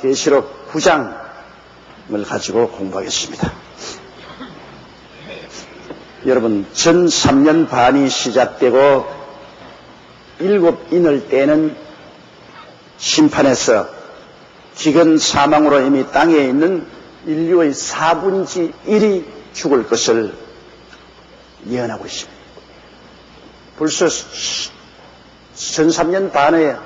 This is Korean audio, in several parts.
계시록 9장을 가지고 공부하겠습니다. 여러분, 전 3년 반이 시작되고 7인을 떼는 심판에서 기근 사망으로 이미 땅에 있는 인류의 4분의 1이 죽을 것을 예언하고 있습니다. 벌써 전 3년 반에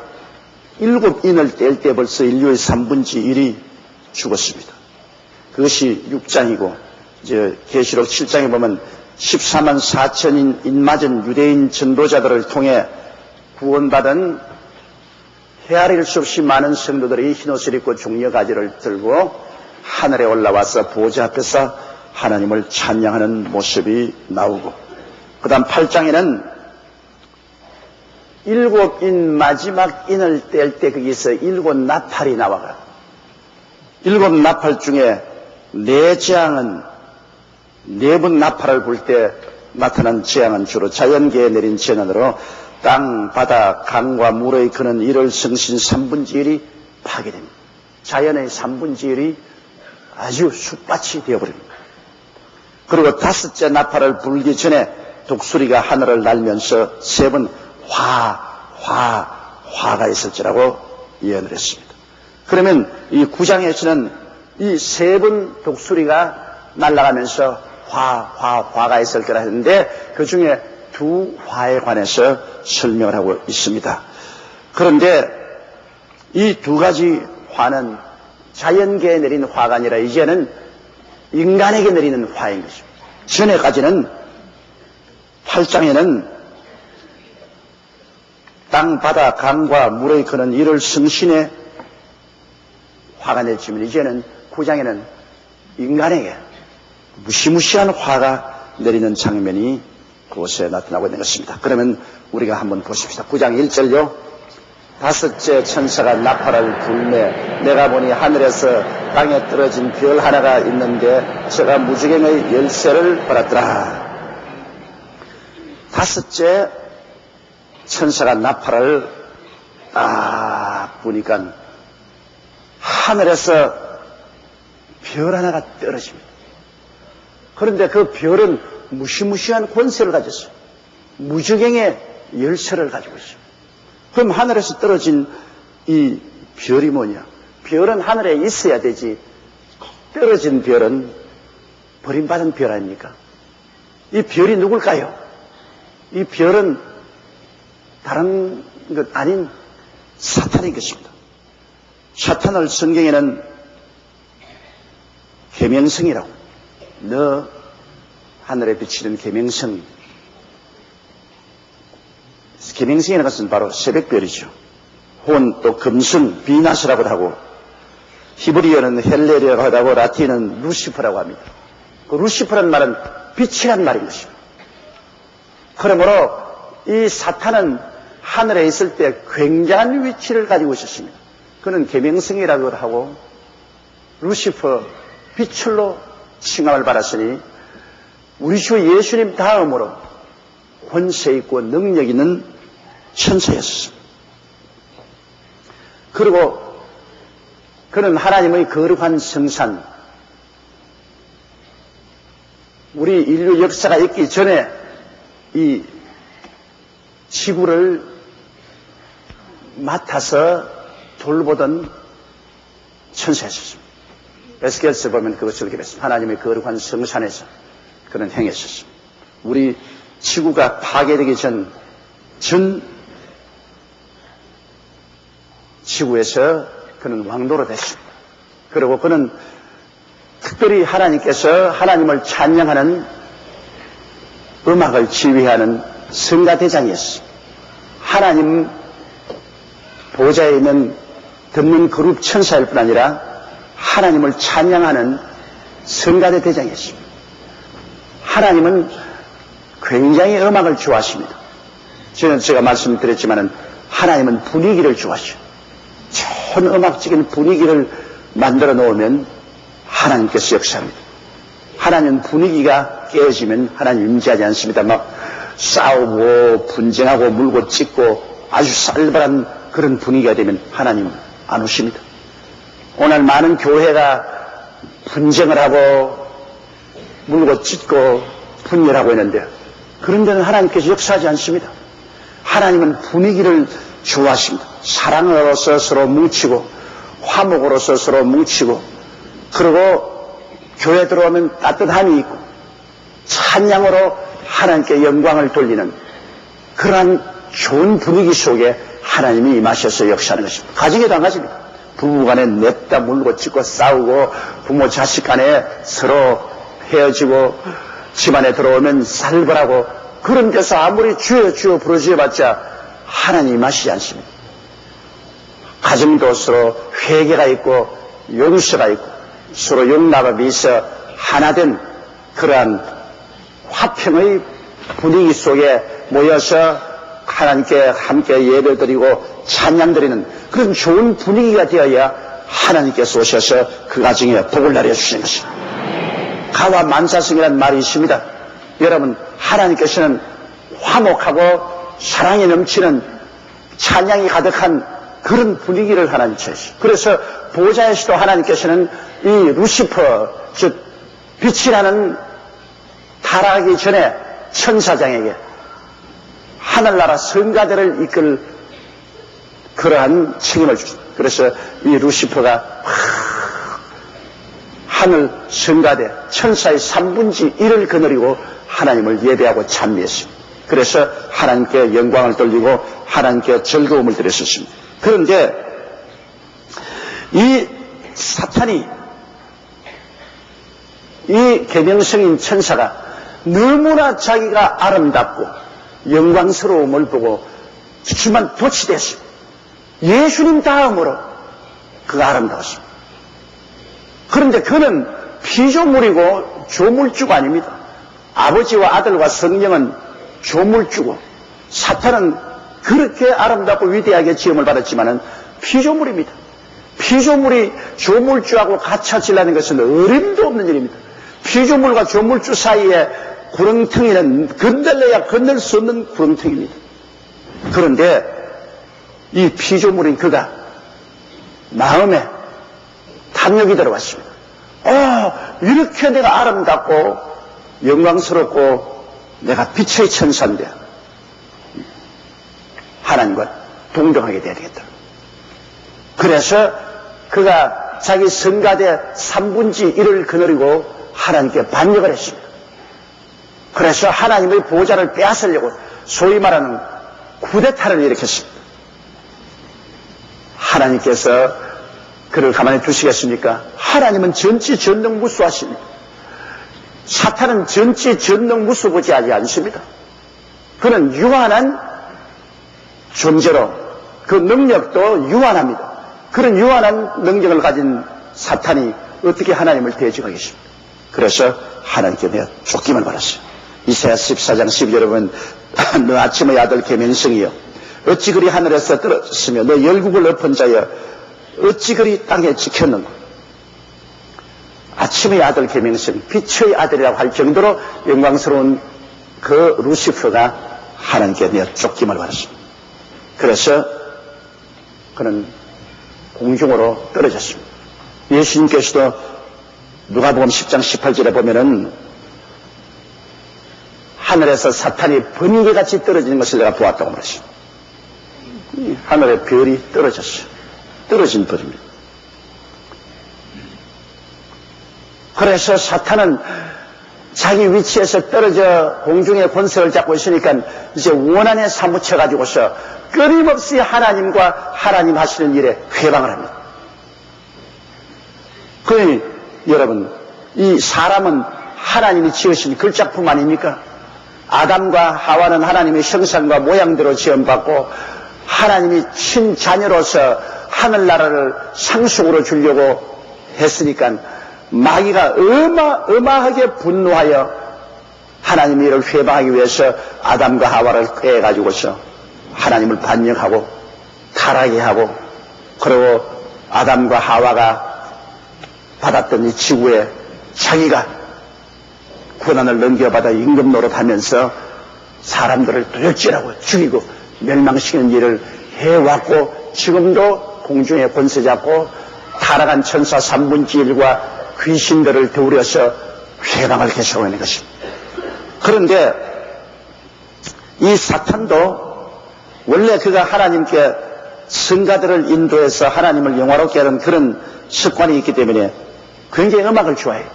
7인을 뗄 때 벌써 인류의 3분의 1이 죽었습니다. 그것이 6장이고 이제 계시록 7장에 보면 14만 4천인 인맞은 유대인 전도자들을 통해 구원받은 헤아릴 수 없이 많은 성도들이 흰옷을 입고 종려가지를 들고 하늘에 올라와서 보좌 앞에서 하나님을 찬양하는 모습이 나오고, 그 다음 8장에는 7인 마지막 인을 뗄 때 거기서 7 나팔이 나와가 7 나팔 중에 4재앙은 4번 나팔을 불 때 나타난 재앙은 주로 자연계에 내린 재난으로 땅, 바다, 강과 물의 그는 1월 성신 3분의 1이 파괴됩니다. 자연의 3분의 1이 아주 숯밭이 되어버립니다. 그리고 5째 나팔을 불기 전에 독수리가 하늘을 날면서 3번 화가 있을지라고 예언을 했습니다. 그러면 이 9장에서는 이 3번 독수리가 날아가면서 화가 있을 거라 했는데 그 중에 2 화에 관해서 설명을 하고 있습니다. 그런데 이 2가지 화는 자연계에 내리는 화가 아니라 이제는 인간에게 내리는 화인 것입니다. 전에까지는 8장에는 땅, 바다, 강과 물의 그는 1월 성신의 화가 내리지만 이제는 9장에는 인간에게 무시무시한 화가 내리는 장면이 그곳에 나타나고 있는 것입니다. 그러면 우리가 한번 보십시다. 9장 1절요. 5째 천사가 나팔을 불매 내가 보니 하늘에서 땅에 떨어진 별 하나가 있는데 저가 무지개의 열쇠를 받았더라. 5째 천사가 나팔을 보니까 하늘에서 별 하나가 떨어집니다. 그런데 그 별은 무시무시한 권세를 가졌어요. 무지개의 열쇠를 가지고 있어요. 그럼 하늘에서 떨어진 이 별이 뭐냐? 별은 하늘에 있어야 되지. 떨어진 별은 버림받은 별 아닙니까? 이 별이 누굴까요? 이 별은 다른 것 아닌 사탄인 것입니다. 사탄을 성경에는 계명성이라고, 너 하늘에 비치는 계명성, 계명성이라는 것은 바로 새벽별이죠. 혹은 또 금성, 비나스라고 하고, 히브리어는 헬레리아라고 하고, 라틴은 루시퍼라고 합니다. 그 루시퍼라는 말은 빛이란 말인 것입니다. 그러므로 이 사탄은 하늘에 있을 때 굉장한 위치를 가지고 있었습니다. 그는 계명성이라고 하고 루시퍼, 빛을로 칭함을 받았으니 우리 주 예수님 다음으로 권세 있고 능력 있는 천사였습니다. 그리고 그는 하나님의 거룩한 성산, 우리 인류 역사가 있기 전에 이 지구를 맡아서 돌보던 천사였습니다. 에스겔서 보면 그것을 그랬습니다. 하나님의 거룩한 성산에서 그는 행했었습니다. 우리 지구가 파괴되기 전 지구에서 그는 왕도로 됐습니다. 그리고 그는 특별히 하나님께서 하나님을 찬양하는 음악을 지휘하는 성가대장이었습니다. 하나님 보좌에 있는 듣는 그룹 천사일 뿐 아니라 하나님을 찬양하는 성가대 대장이었습니다. 하나님은 굉장히 음악을 좋아하십니다. 제가 말씀드렸지만은 하나님은 분위기를 좋아하셔요. 좋은 음악적인 분위기를 만들어 놓으면 하나님께서 역사합니다. 하나님 분위기가 깨어지면 하나님 임재하지 않습니다. 막 싸우고 분쟁하고 물고 찢고 아주 살벌한 그런 분위기가 되면 하나님 안 오십니다. 오늘 많은 교회가 분쟁을 하고 물고 찢고 분열하고 있는데 그런 데는 하나님께서 역사하지 않습니다. 하나님은 분위기를 좋아하십니다. 사랑으로서 서로 뭉치고 화목으로서 서로 뭉치고 그리고 교회 들어오면 따뜻함이 있고 찬양으로 하나님께 영광을 돌리는 그러한 좋은 분위기 속에 하나님이 임하셔서 역사하는 것입니다. 가정에도 마찬가지입니다. 부부간에 냅다 물고 찢고 싸우고 부모 자식 간에 서로 헤어지고 집안에 들어오면 살벌하고 그런 데서 아무리 주여 주여 부르짖어봤자 하나님이 임하시지 않습니다. 가정도 서로 회개가 있고 용서가 있고 서로 용납이 있어 하나된 그러한 화평의 분위기 속에 모여서 하나님께 함께 예배드리고 찬양드리는 그런 좋은 분위기가 되어야 하나님께서 오셔서 그 가정에 복을 내려주시는 것입니다. 가와 만사성이라는 말이 있습니다. 여러분, 하나님께서는 화목하고 사랑이 넘치는 찬양이 가득한 그런 분위기를 하나님 주셨어요. 그래서 보좌에서도 하나님께서는 이 루시퍼, 즉 빛이 나는 타락하기 전에 천사장에게 하늘나라 성가대를 이끌 그러한 책임을 주십니다. 그래서 이 루시퍼가 하늘 성가대 천사의 3분의 1을 거느리고 하나님을 예배하고 찬미했습니다. 그래서 하나님께 영광을 돌리고 하나님께 즐거움을 드렸었습니다. 그런데 이 사탄이 이 계명성인 천사가 너무나 자기가 아름답고 영광스러움을 보고 주만 도취됐습니다. 예수님 다음으로 그가 아름다웠습니다. 그런데 그는 피조물이고 조물주가 아닙니다. 아버지와 아들과 성령은 조물주고 사탄은 그렇게 아름답고 위대하게 지음을 받았지만은 피조물입니다. 피조물이 조물주하고 같이하려는 것은 어림도 없는 일입니다. 피조물과 조물주 사이에 구렁텅이는 건들려야 건들 수 없는 구렁텅입니다. 그런데 이 피조물인 그가 마음에 탐욕이 들어왔습니다. 이렇게 내가 아름답고 영광스럽고 내가 빛의 천사인데 하나님과 동정하게 돼야 되겠다. 그래서 그가 자기 성가대 3분의 1을 거느리고 하나님께 반역을 했습니다. 그래서 하나님의 보좌를 빼앗으려고 소위 말하는 쿠데타를 일으켰습니다. 하나님께서 그를 가만히 두시겠습니까? 하나님은 전지전능무수하십니다. 사탄은 전지전능무수부지하지 않습니다. 그는 유한한 존재로 그 능력도 유한합니다. 그런 유한한 능력을 가진 사탄이 어떻게 하나님을 대적하겠습니까? 그래서 하나님께 내가 쫓김을 받았어요. 이사야 14장 12절에 보면 너 아침의 아들 계명성이여 어찌 그리 하늘에서 떨어졌으며 너 열국을 엎은 자여 어찌 그리 땅에 지켰는가. 아침의 아들 계명성, 빛의 아들이라고 할 정도로 영광스러운 그 루시퍼가 하나님께 내가 쫓김을 받았습니다. 그래서 그는 공중으로 떨어졌습니다. 예수님께서도 누가복음 10장 18절에 보면은 하늘에서 사탄이 번개같이 떨어지는 것을 내가 보았다고 말했습니다. 하늘에 별이 떨어졌어요. 떨어진 별입니다. 그래서 사탄은 자기 위치에서 떨어져 공중의 권세를 잡고 있으니까 이제 원한에 사무쳐가지고서 끊임없이 하나님과 하나님 하시는 일에 회방을 합니다. 그러니 여러분, 이 사람은 하나님이 지으신 글작품 아닙니까? 아담과 하와는 하나님의 형상과 모양대로 지음받고 하나님이 친자녀로서 하늘나라를 상속으로 주려고 했으니까 마귀가 어마어마하게 분노하여 하나님의 일을 회방하기 위해서 아담과 하와를 꾀해가지고서 하나님을 반역하고 타락하게 하고 그리고 아담과 하와가 받았던 이 지구에 자기가 고난을 넘겨받아 임금 노릇하면서 사람들을 도적질하고 죽이고 멸망시키는 일을 해왔고 지금도 공중에 권세 잡고 타락한 천사 3분의 1과 귀신들을 더우려서 회방을 계속하고 있는 것입니다. 그런데 이 사탄도 원래 그가 하나님께 성가들을 인도해서 하나님을 영화롭게 하는 그런 습관이 있기 때문에 굉장히 음악을 좋아해요.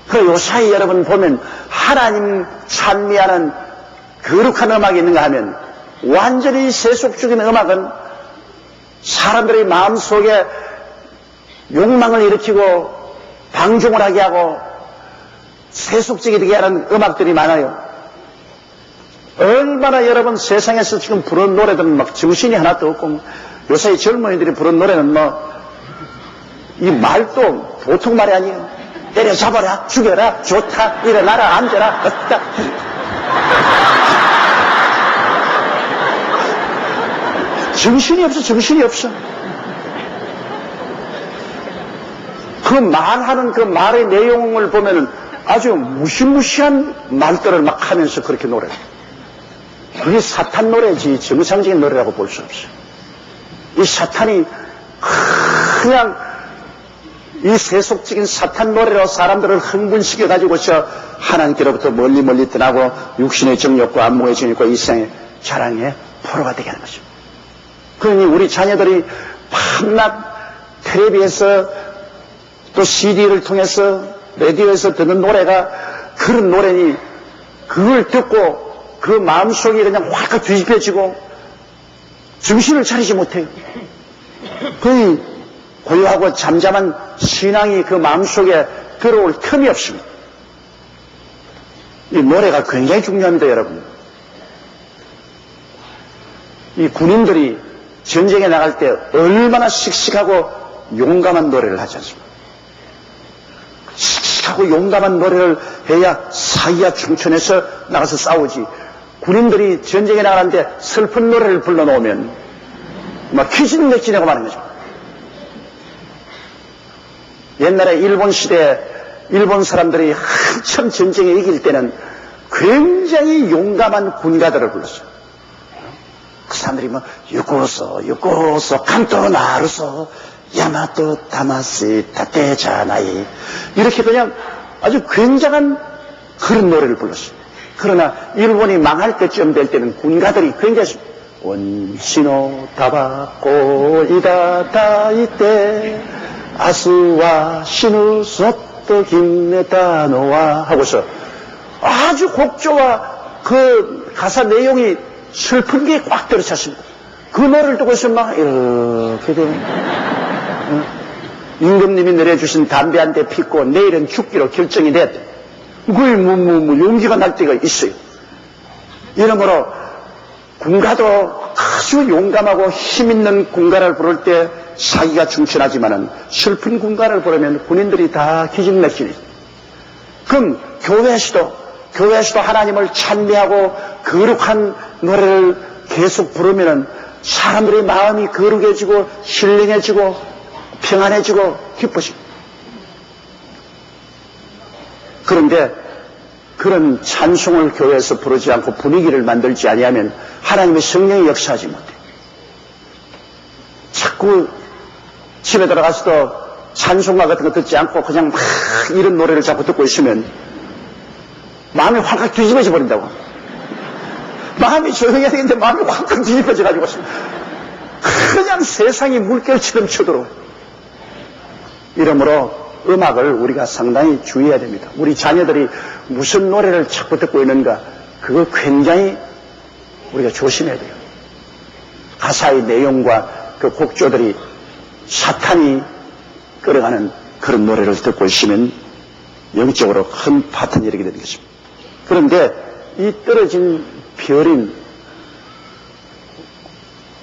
그 요사이 여러분 보면 하나님 찬미하는 거룩한 음악이 있는가 하면 완전히 세속적인 음악은 사람들의 마음속에 욕망을 일으키고 방종을 하게 하고 세속적이게 하는 음악들이 많아요. 얼마나 여러분 세상에서 지금 부른 노래들은 막 정신이 하나도 없고 요새 젊은이들이 부른 노래는 뭐 이 말도 보통 말이 아니에요. 때려잡아라, 죽여라, 좋다, 일어나라, 앉아라, 걷다. 정신이 없어, 정신이 없어. 그 말하는 그 말의 내용을 보면은 아주 무시무시한 말들을 막 하면서 그렇게 노래해요. 그게 사탄 노래지 정상적인 노래라고 볼 수 없어요. 이 사탄이 그냥 이 세속적인 사탄 노래로 사람들을 흥분시켜가지고서 하나님께로부터 멀리 떠나고 육신의 정욕과 안목의 정욕과 이생의 자랑의 포로가 되게 하는 것입니다. 그러니 우리 자녀들이 밤낮 텔레비에서 또 CD를 통해서 라디오에서 듣는 노래가 그런 노래니 그걸 듣고 그 마음속이 그냥 확 뒤집혀지고 정신을 차리지 못해요. 거의 고요하고 잠잠한 신앙이 그 마음속에 들어올 틈이 없습니다. 이 노래가 굉장히 중요합니다, 여러분. 이 군인들이 전쟁에 나갈 때 얼마나 씩씩하고 용감한 노래를 하지 않습니까? 씩씩하고 용감한 노래를 해야 사이야 충천에서 나가서 싸우지. 군인들이 전쟁에 나가는데 슬픈 노래를 불러놓으면 막 기진맥진하고 마는 거죠. 옛날에 일본 시대에 일본 사람들이 한참 전쟁에 이길 때는 굉장히 용감한 군가들을 불렀어요. 그 사람들이 뭐 유고소 칸토 나루소 야마토 타마시 타테자나이 이렇게 그냥 아주 굉장한 그런 노래를 불렀어요. 그러나 일본이 망할 때쯤 될 때는 군가들이 굉장히 원시노 타바코 이다타이테 아스와 시누 소토 김네타노와 하고서 아주 곡조와 그 가사 내용이 슬픈 게 꽉 들어찼습니다. 그 노래를 듣고 있으면 막 이렇게 되면 임금님이 내려주신 담배 한 대 피고 내일은 죽기로 결정이 됐대. 거의 용기가 날 때가 있어요. 이러므로 군가도 아주 용감하고 힘있는 군가를 부를 때 사기가 충천하지만은 슬픈 군가를 부르면 군인들이 다 기진맥진이. 그럼 교회에서도 하나님을 찬미하고 거룩한 노래를 계속 부르면은 사람들의 마음이 거룩해지고 신령해지고 평안해지고 기뻐지고. 그런데 그런 찬송을 교회에서 부르지 않고 분위기를 만들지 아니하면 하나님의 성령이 역사하지 못해. 자꾸 집에 들어가서도 찬송가 같은 거 듣지 않고 그냥 막 이런 노래를 자꾸 듣고 있으면 마음이 확 뒤집어져 버린다고. 마음이 조용해야 되는데 마음이 확 뒤집어져 가지고 그냥 세상이 물결처럼 쳐들어요. 이러므로 음악을 우리가 상당히 주의해야 됩니다. 우리 자녀들이 무슨 노래를 자꾸 듣고 있는가 그거 굉장히 우리가 조심해야 돼요. 가사의 내용과 그 곡조들이 사탄이 끌어가는 그런 노래를 듣고 있으면 영적으로 큰 파탄이 일어나게 되는 것입니다. 그런데 이 떨어진 별인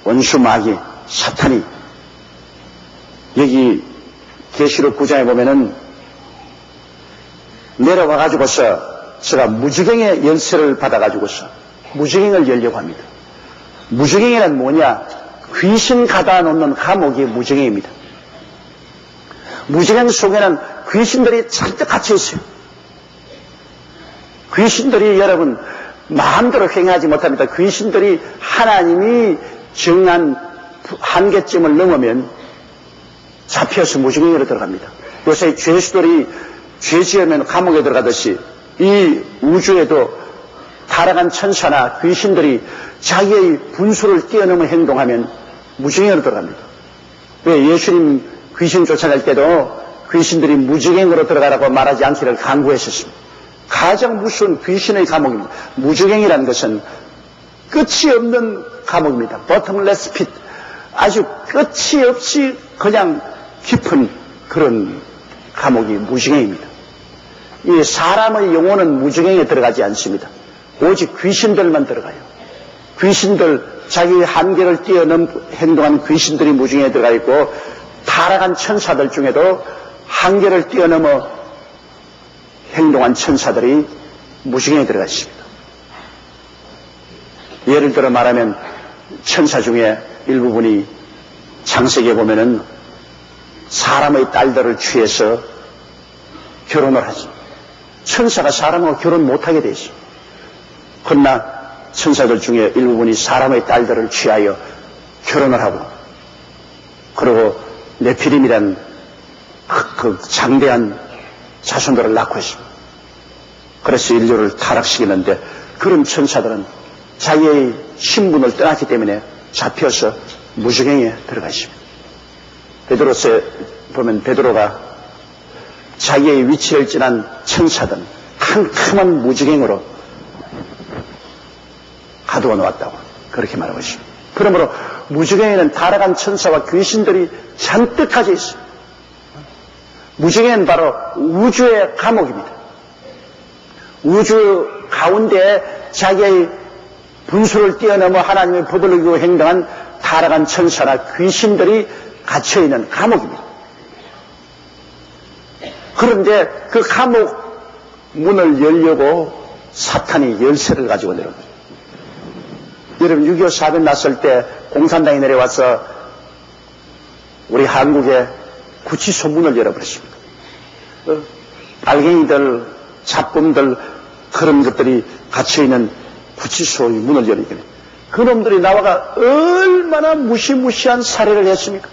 원수 마귀 사탄이 여기 계시록 9장에 보면은 내려와 가지고서 제가 무주경의 연세를 받아 가지고서 무주경을 열려고 합니다. 무주경이란 뭐냐? 귀신 가다 놓는 감옥이 무주경입니다. 무주경 속에는 귀신들이 잔뜩 갇혀 있어요. 귀신들이 여러분 마음대로 행하지 못합니다. 귀신들이 하나님이 정한 한계점을 넘으면 잡혀서 무지개로 들어갑니다. 요새 죄수들이 죄 지으면 감옥에 들어가듯이 이 우주에도 타락한 천사나 귀신들이 자기의 분수를 뛰어넘어 행동하면 무지개로 들어갑니다. 왜 예수님 귀신 쫓아낼 때도 귀신들이 무지개로 들어가라고 말하지 않기를 강구했었습니다. 가장 무서운 귀신의 감옥입니다. 무지개라는 것은 끝이 없는 감옥입니다. bottomless pit. 아주 끝이 없이 그냥 깊은 그런 감옥이 무지개입니다. 이 사람의 영혼은 무지개에 들어가지 않습니다. 오직 귀신들만 들어가요. 귀신들, 자기 한계를 뛰어넘 행동한 귀신들이 무지개에 들어가 있고, 타락한 천사들 중에도 한계를 뛰어넘어 행동한 천사들이 무지개에 들어가 있습니다. 예를 들어 말하면 천사 중에 일부분이 창세기에 보면은 사람의 딸들을 취해서 결혼을 하죠. 천사가 사람하고 결혼 못하게 돼 있어요. 그러나 천사들 중에 일부분이 사람의 딸들을 취하여 결혼을 하고, 그리고 네피림이란 그 장대한 자손들을 낳고 있습니다. 그래서 인류를 타락시키는데, 그런 천사들은 자기의 신분을 떠났기 때문에 잡혀서 무지개에 들어가 있습니다. 베드로서에 보면 베드로가 자기의 위치를 지난 천사들 캄캄한 무지개로 가두어 놓았다고 그렇게 말하고 있습니다. 그러므로 무지개에는 타락한 천사와 귀신들이 잔뜩 가져 있습니다. 무지개는 바로 우주의 감옥입니다. 우주 가운데 자기의 분수를 뛰어넘어 하나님의 법을 어기고 행동한 타락한 천사나 귀신들이 갇혀있는 감옥입니다. 그런데 그 감옥 문을 열려고 사탄이 열쇠를 가지고 내려옵니다. 여러분 6.25 사변 났을 때 공산당이 내려와서 우리 한국의 구치소 문을 열어버렸습니다. 알갱이들, 잡범들 그런 것들이 갇혀있는 구치소의 문을 열리게 됩니다. 그놈들이 나와가 얼마나 무시무시한 살해를 했습니까?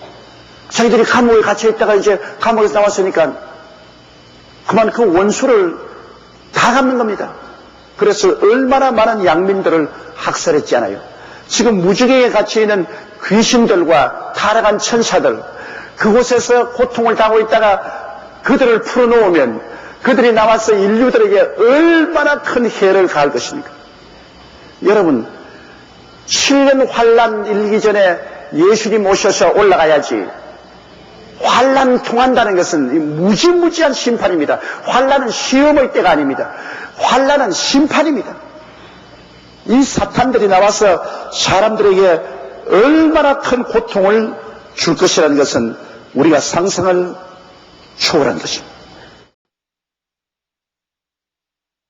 자기들이 감옥에 갇혀있다가 이제 감옥에서 나왔으니까 그만 그 원수를 다 갚는 겁니다. 그래서 얼마나 많은 양민들을 학살했지 않아요. 지금 무지개에 갇혀있는 귀신들과 타락한 천사들, 그곳에서 고통을 당하고 있다가 그들을 풀어놓으면 그들이 나와서 인류들에게 얼마나 큰 해를 가할 것입니까? 여러분, 7년 환란 일기 전에 예수님 오셔서 올라가야지. 환란 통한다는 것은 무지무지한 심판입니다. 환란은 시험의 때가 아닙니다. 환란은 심판입니다. 이 사탄들이 나와서 사람들에게 얼마나 큰 고통을 줄 것이라는 것은 우리가 상상을 초월한 것입니다.